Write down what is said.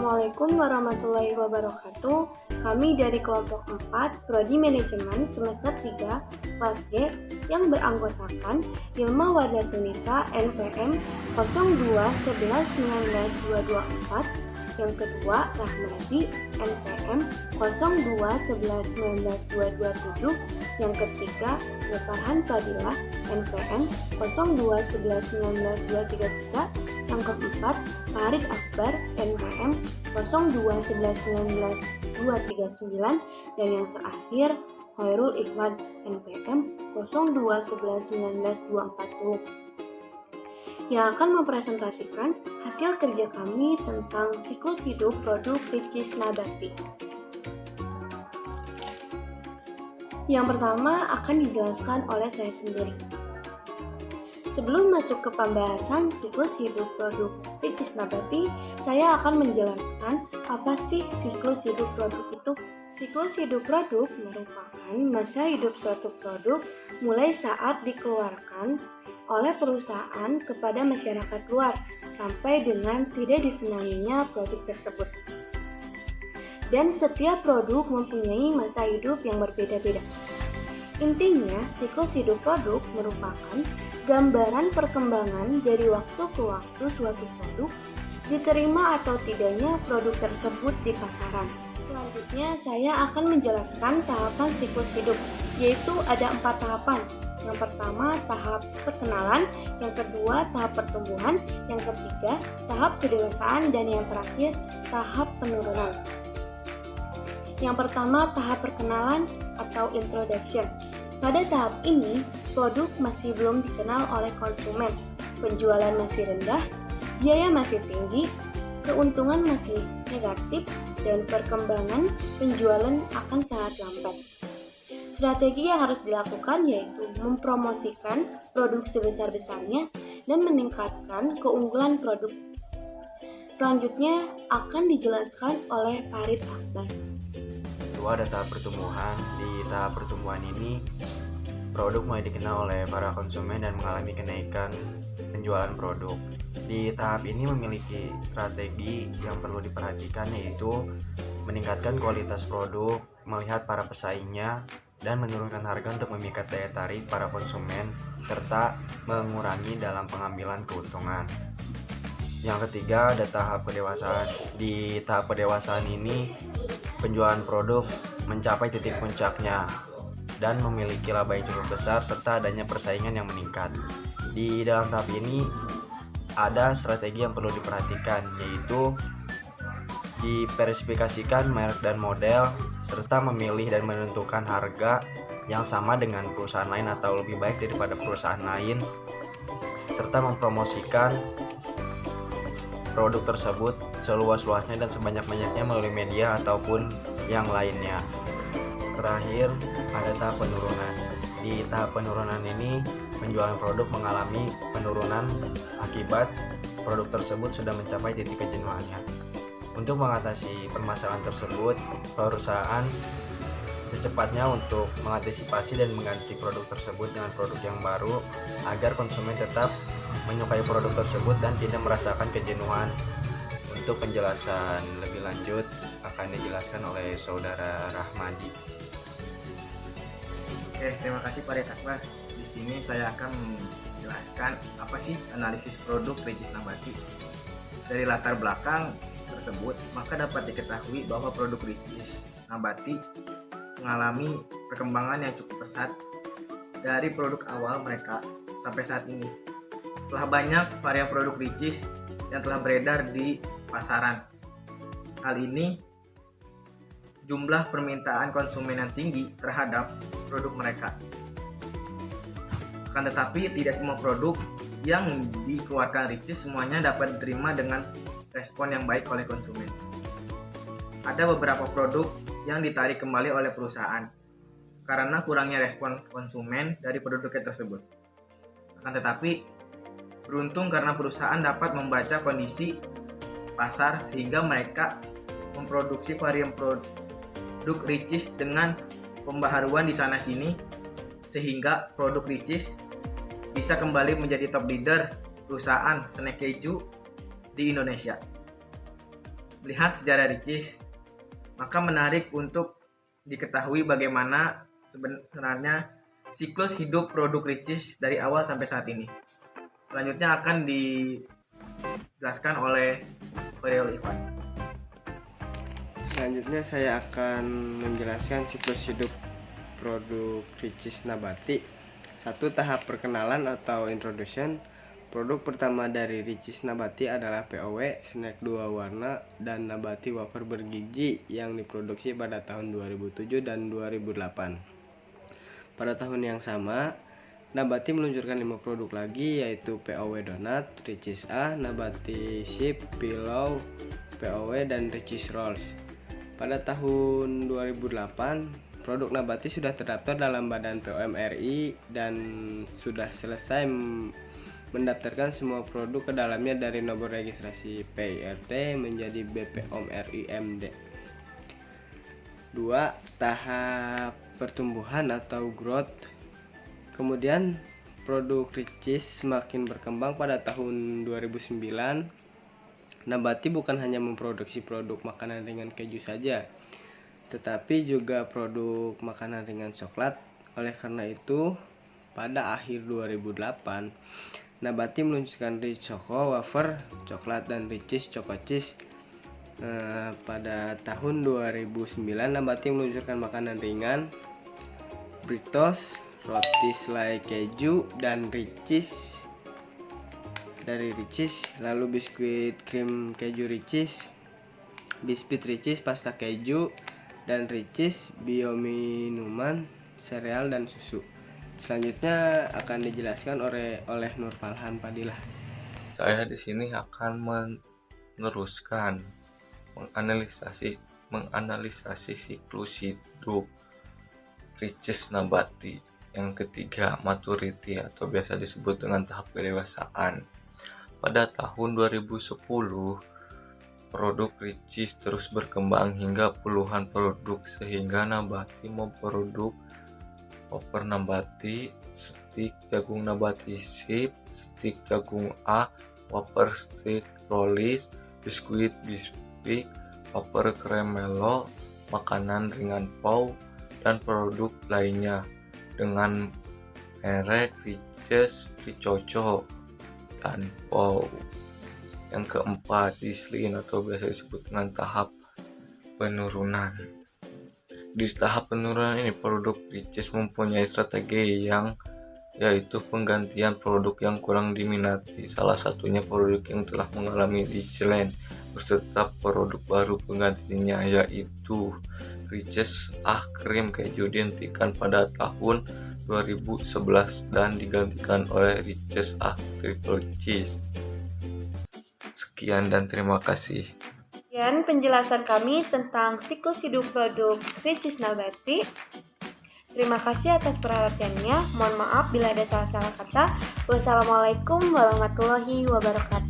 Assalamualaikum warahmatullahi wabarakatuh. Kami dari kelompok 4 Prodi Manajemen semester 3 kelas G yang beranggotakan Hilma Wardatunisa NPM 02119224, yang kedua Rahmadi NPM 02119227, yang ketiga Farhan Fadilah NPM 02119233, yang keempat Farid Akbar NPM 02119239, dan yang terakhir Khairul Ikhwan NPM 02111924, yang akan mempresentasikan hasil kerja kami tentang siklus hidup produk Ricis Nabati. Yang pertama akan dijelaskan oleh saya sendiri. Sebelum masuk ke pembahasan siklus hidup produk Ricis Nabati, saya akan menjelaskan apa sih siklus hidup produk itu. Siklus hidup produk merupakan masa hidup suatu produk mulai saat dikeluarkan oleh perusahaan kepada masyarakat luar sampai dengan tidak disenanginya produk tersebut. Dan setiap produk mempunyai masa hidup yang berbeda-beda. Intinya, siklus hidup produk merupakan gambaran perkembangan dari waktu ke waktu suatu produk, diterima atau tidaknya produk tersebut di pasaran. Selanjutnya, saya akan menjelaskan tahapan siklus hidup, yaitu ada 4 tahapan. Yang pertama, tahap perkenalan, yang kedua, tahap pertumbuhan, yang ketiga, tahap kedewasaan, dan yang terakhir, tahap penurunan. Yang pertama, tahap perkenalan atau introduction. Pada tahap ini, produk masih belum dikenal oleh konsumen, penjualan masih rendah, biaya masih tinggi, keuntungan masih negatif, dan perkembangan penjualan akan sangat lambat. Strategi yang harus dilakukan yaitu mempromosikan produk sebesar-besarnya dan meningkatkan keunggulan produk. Selanjutnya akan dijelaskan oleh Farid Akbar. Ada tahap pertumbuhan. Di tahap pertumbuhan ini, produk mulai dikenal oleh para konsumen dan mengalami kenaikan penjualan produk. Di tahap ini memiliki strategi yang perlu diperhatikan, yaitu meningkatkan kualitas produk, melihat para pesaingnya, dan menurunkan harga untuk memikat daya tarik para konsumen, serta mengurangi dalam pengambilan keuntungan. Yang ketiga, ada tahap kedewasaan. Di tahap kedewasaan ini, penjualan produk mencapai titik puncaknya dan memiliki laba yang cukup besar serta adanya persaingan yang meningkat. Di dalam tahap ini ada strategi yang perlu diperhatikan, yaitu diversifikasikan merek dan model serta memilih dan menentukan harga yang sama dengan perusahaan lain atau lebih baik daripada perusahaan lain, serta mempromosikan produk tersebut seluas-luasnya dan sebanyak-banyaknya melalui media ataupun yang lainnya. Terakhir, ada tahap penurunan. Di tahap penurunan ini, penjualan produk mengalami penurunan akibat produk tersebut sudah mencapai titik kejenuhannya. Untuk mengatasi permasalahan tersebut, perusahaan secepatnya untuk mengantisipasi dan mengganti produk tersebut dengan produk yang baru agar konsumen tetap menyukai produk tersebut dan tidak merasakan kejenuhan. Untuk penjelasan lebih lanjut akan dijelaskan oleh saudara Rahmadi. Oke, terima kasih Pak Akbar. Di sini saya akan menjelaskan apa sih analisis produk Ricis Nabati. Dari latar belakang tersebut, maka dapat diketahui bahwa produk Ricis Nabati mengalami perkembangan yang cukup pesat dari produk awal mereka sampai saat ini. Telah banyak varian produk Ricis yang telah beredar di pasaran. Hal ini jumlah permintaan konsumen yang tinggi terhadap produk mereka. Akan tetapi tidak semua produk yang dikeluarkan Ricis semuanya dapat diterima dengan respon yang baik oleh konsumen. Ada beberapa produk yang ditarik kembali oleh perusahaan karena kurangnya respon konsumen dari produknya tersebut. Akan tetapi beruntung karena perusahaan dapat membaca kondisi pasar sehingga mereka memproduksi varian produk Ricis dengan pembaharuan di sana sini sehingga produk Ricis bisa kembali menjadi top leader perusahaan snack keju di Indonesia. melihat sejarah Richeese, maka menarik untuk diketahui bagaimana sebenarnya siklus hidup produk Richeese dari awal sampai saat ini. Selanjutnya akan dijelaskan oleh Khairul Ikhwan. Selanjutnya saya akan menjelaskan siklus hidup produk Richeese nabati. 1. Tahap perkenalan atau introduction. Produk pertama dari Richeese nabati adalah POW, snack 2 warna, dan nabati wafer bergizi yang diproduksi pada tahun 2007 dan 2008. Pada tahun yang sama, Nabati meluncurkan 5 produk lagi, yaitu POW Donut, Richeese A, Nabati Chip, Pillow, POW, dan Richeese Rolls. Pada tahun 2008, produk Nabati sudah terdaftar dalam Badan POM RI dan sudah selesai mendaftarkan semua produk ke dalamnya dari nomor registrasi PIRT menjadi BPOM RI MD. 2. Tahap pertumbuhan atau growth. Kemudian produk Richeese semakin berkembang pada tahun 2009. Nabati bukan hanya memproduksi produk makanan ringan keju saja, tetapi juga produk makanan ringan coklat. Oleh karena itu, pada akhir 2008, Nabati meluncurkan Richeese Choco Wafer Coklat dan Richeese Choco Cheese. Pada tahun 2009, Nabati meluncurkan makanan ringan, Britos, roti selai keju, dan Richeese dari Richeese. Lalu biskuit krim keju Richeese, biskuit Richeese pasta keju, dan Richeese biominuman, sereal, dan susu. Selanjutnya akan dijelaskan oleh Nur Falhan Padilah. Saya di sini akan meneruskan menganalisasi siklus hidup Richeese nabati. Yang ketiga, maturity atau biasa disebut dengan tahap kedewasaan. Pada tahun 2010, produk Richeese terus berkembang hingga puluhan produk sehingga Nabati memproduk wafer nabati, stik jagung nabati chip, stik jagung A, wafer stik rollis, biskuit biskuit, wafer kremelo, makanan ringan POW, dan produk lainnya dengan merek Richeese, Ricoco, dan POW. Yang keempat, dislin atau biasa disebut dengan tahap penurunan. Di tahap penurunan ini, produk Richeese mempunyai strategi yaitu penggantian produk yang kurang diminati. Salah satunya produk yang telah mengalami decline beserta produk baru penggantinya, yaitu Richeese A krim keju dihentikan pada tahun 2011 dan digantikan oleh Richeese A triple cheese. Sekian dan terima kasih. Sekian penjelasan kami tentang siklus hidup produk Richeese nabati. Terima kasih atas perhatiannya. Mohon maaf bila ada salah-salah kata. Wassalamualaikum warahmatullahi wabarakatuh.